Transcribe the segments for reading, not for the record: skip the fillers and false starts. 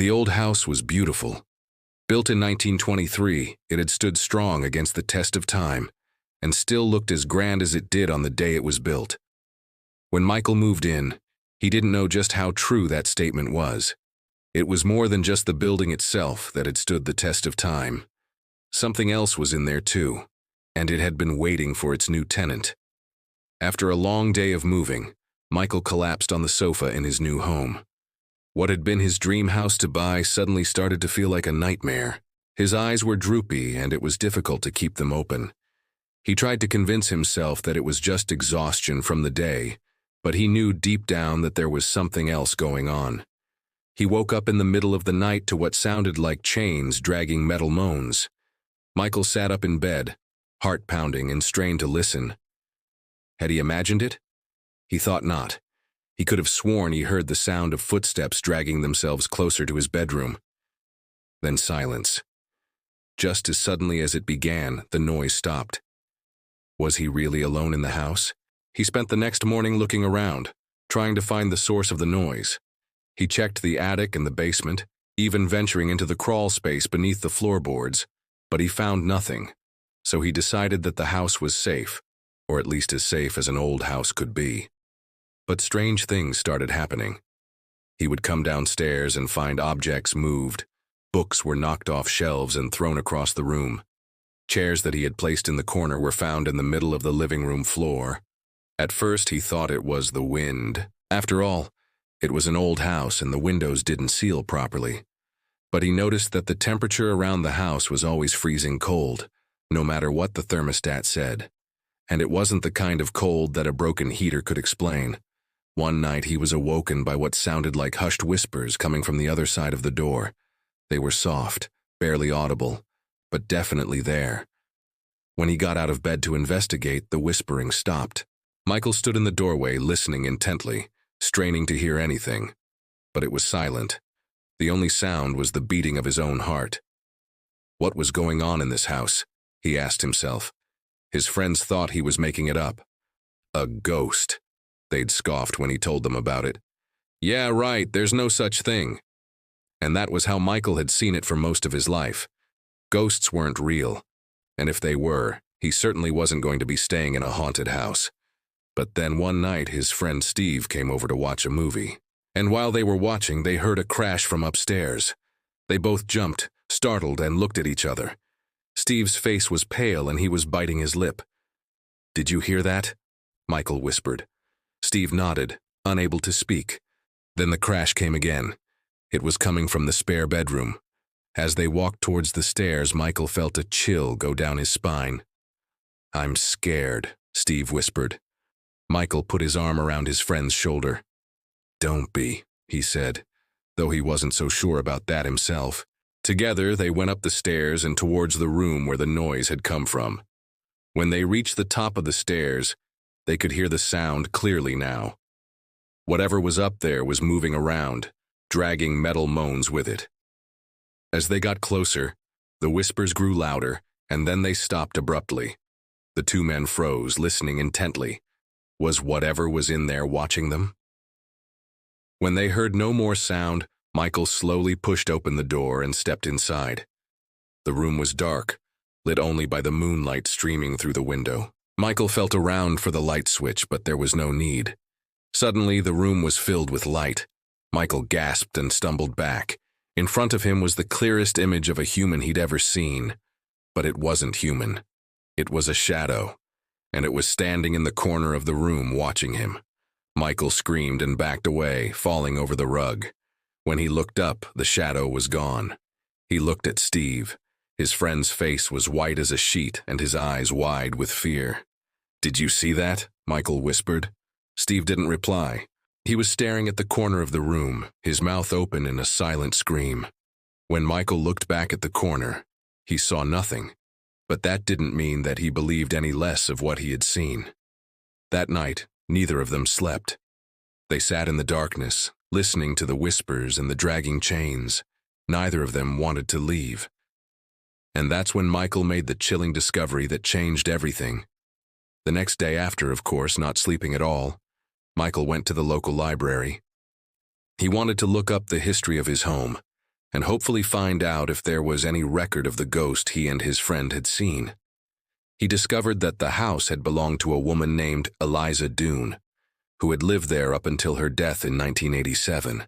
The old house was beautiful. Built in 1923, it had stood strong against the test of time and still looked as grand as it did on the day it was built. When Michael moved in, he didn't know just how true that statement was. It was more than just the building itself that had stood the test of time. Something else was in there too, and it had been waiting for its new tenant. After a long day of moving, Michael collapsed on the sofa in his new home. What had been his dream house to buy suddenly started to feel like a nightmare. His eyes were droopy, and it was difficult to keep them open. He tried to convince himself that it was just exhaustion from the day, but he knew deep down that there was something else going on. He woke up in the middle of the night to what sounded like chains dragging metal moans. Michael sat up in bed, heart pounding, and strained to listen. Had he imagined it? He thought not. He could have sworn he heard the sound of footsteps dragging themselves closer to his bedroom. Then silence. Just as suddenly as it began, the noise stopped. Was he really alone in the house? He spent the next morning looking around, trying to find the source of the noise. He checked the attic and the basement, even venturing into the crawl space beneath the floorboards, but he found nothing. So he decided that the house was safe, or at least as safe as an old house could be. But strange things started happening. He would come downstairs and find objects moved. Books were knocked off shelves and thrown across the room. Chairs that he had placed in the corner were found in the middle of the living room floor. At first he thought it was the wind. After all, it was an old house and the windows didn't seal properly. But he noticed that the temperature around the house was always freezing cold, no matter what the thermostat said. And it wasn't the kind of cold that a broken heater could explain. One night he was awoken by what sounded like hushed whispers coming from the other side of the door. They were soft, barely audible, but definitely there. When he got out of bed to investigate, the whispering stopped. Michael stood in the doorway, listening intently, straining to hear anything. But it was silent. The only sound was the beating of his own heart. What was going on in this house? He asked himself. His friends thought he was making it up. A ghost. They'd scoffed when he told them about it. Yeah, right, there's no such thing. And that was how Michael had seen it for most of his life. Ghosts weren't real. And if they were, he certainly wasn't going to be staying in a haunted house. But then one night his friend Steve came over to watch a movie. And while they were watching, they heard a crash from upstairs. They both jumped, startled, and looked at each other. Steve's face was pale and he was biting his lip. "Did you hear that?" Michael whispered. Steve nodded, unable to speak. Then the crash came again. It was coming from the spare bedroom. As they walked towards the stairs, Michael felt a chill go down his spine. "I'm scared," Steve whispered. Michael put his arm around his friend's shoulder. "Don't be," he said, though he wasn't so sure about that himself. Together, they went up the stairs and towards the room where the noise had come from. When they reached the top of the stairs, they could hear the sound clearly now. Whatever was up there was moving around, dragging metal moans with it. As they got closer, the whispers grew louder, and then they stopped abruptly. The two men froze, listening intently. Was whatever was in there watching them? When they heard no more sound, Michael slowly pushed open the door and stepped inside. The room was dark, lit only by the moonlight streaming through the window. Michael felt around for the light switch, but there was no need. Suddenly, the room was filled with light. Michael gasped and stumbled back. In front of him was the clearest image of a human he'd ever seen. But it wasn't human. It was a shadow, and it was standing in the corner of the room watching him. Michael screamed and backed away, falling over the rug. When he looked up, the shadow was gone. He looked at Steve. His friend's face was white as a sheet and his eyes wide with fear. "Did you see that?" Michael whispered. Steve didn't reply. He was staring at the corner of the room, his mouth open in a silent scream. When Michael looked back at the corner, he saw nothing. But that didn't mean that he believed any less of what he had seen. That night, neither of them slept. They sat in the darkness, listening to the whispers and the dragging chains. Neither of them wanted to leave. And that's when Michael made the chilling discovery that changed everything. The next day after, of course, not sleeping at all, Michael went to the local library. He wanted to look up the history of his home, and hopefully find out if there was any record of the ghost he and his friend had seen. He discovered that the house had belonged to a woman named Eliza Doone, who had lived there up until her death in 1987.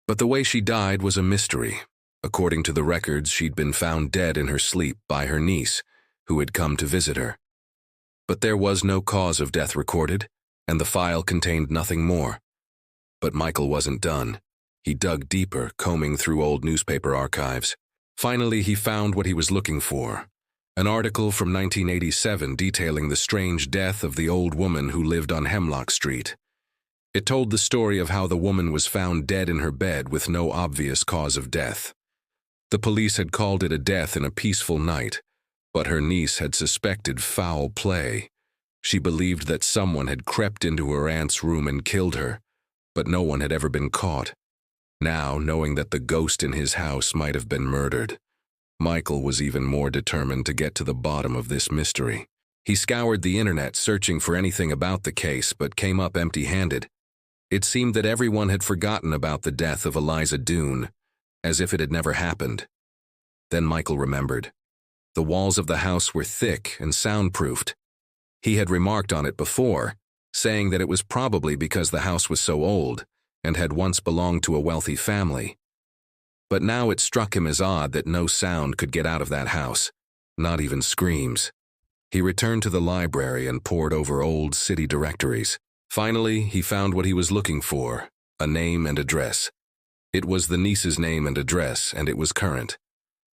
But the way she died was a mystery. According to the records, she'd been found dead in her sleep by her niece, who had come to visit her. But there was no cause of death recorded, and the file contained nothing more. But Michael wasn't done. He dug deeper, combing through old newspaper archives. Finally, he found what he was looking for: an article from 1987 detailing the strange death of the old woman who lived on Hemlock Street. It told the story of how the woman was found dead in her bed with no obvious cause of death. The police had called it a death in a peaceful night, but her niece had suspected foul play. She believed that someone had crept into her aunt's room and killed her, but no one had ever been caught. Now, knowing that the ghost in his house might have been murdered, Michael was even more determined to get to the bottom of this mystery. He scoured the internet searching for anything about the case, but came up empty-handed. It seemed that everyone had forgotten about the death of Eliza Doone, as if it had never happened. Then Michael remembered. The walls of the house were thick and soundproofed. He had remarked on it before, saying that it was probably because the house was so old and had once belonged to a wealthy family. But now it struck him as odd that no sound could get out of that house, not even screams. He returned to the library and pored over old city directories. Finally, he found what he was looking for: a name and address. It was the niece's name and address, and it was current.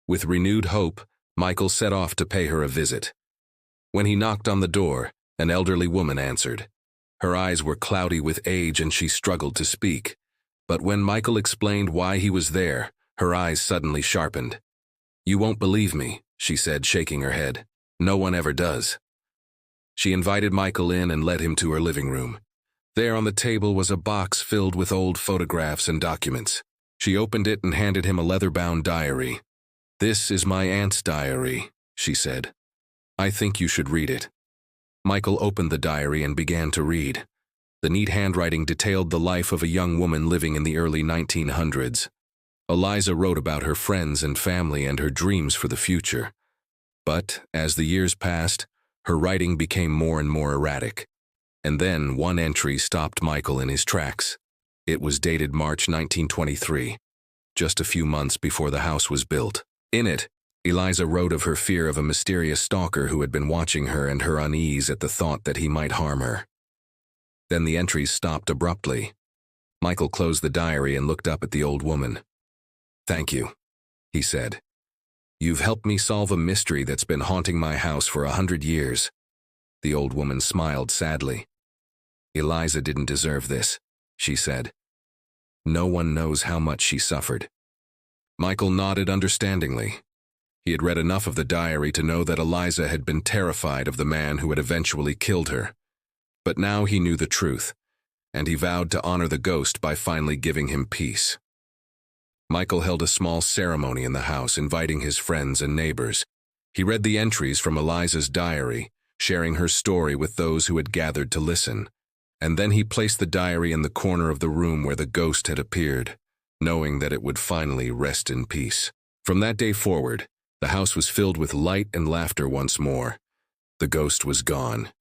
With renewed hope, Michael set off to pay her a visit. When he knocked on the door, an elderly woman answered. Her eyes were cloudy with age and she struggled to speak. But when Michael explained why he was there, her eyes suddenly sharpened. "You won't believe me," she said, shaking her head. "No one ever does." She invited Michael in and led him to her living room. There on the table was a box filled with old photographs and documents. She opened it and handed him a leather-bound diary. "This is my aunt's diary," she said. "I think you should read it." Michael opened the diary and began to read. The neat handwriting detailed the life of a young woman living in the early 1900s. Eliza wrote about her friends and family and her dreams for the future. But, as the years passed, her writing became more and more erratic. And then one entry stopped Michael in his tracks. It was dated March 1923, just a few months before the house was built. In it, Eliza wrote of her fear of a mysterious stalker who had been watching her and her unease at the thought that he might harm her. Then the entries stopped abruptly. Michael closed the diary and looked up at the old woman. "Thank you," he said. "You've helped me solve a mystery that's been haunting my house for 100 years. The old woman smiled sadly. "Eliza didn't deserve this," she said. "No one knows how much she suffered." Michael nodded understandingly. He had read enough of the diary to know that Eliza had been terrified of the man who had eventually killed her. But now he knew the truth, and he vowed to honor the ghost by finally giving him peace. Michael held a small ceremony in the house, inviting his friends and neighbors. He read the entries from Eliza's diary, sharing her story with those who had gathered to listen. And then he placed the diary in the corner of the room where the ghost had appeared, knowing that it would finally rest in peace. From that day forward, the house was filled with light and laughter once more. The ghost was gone,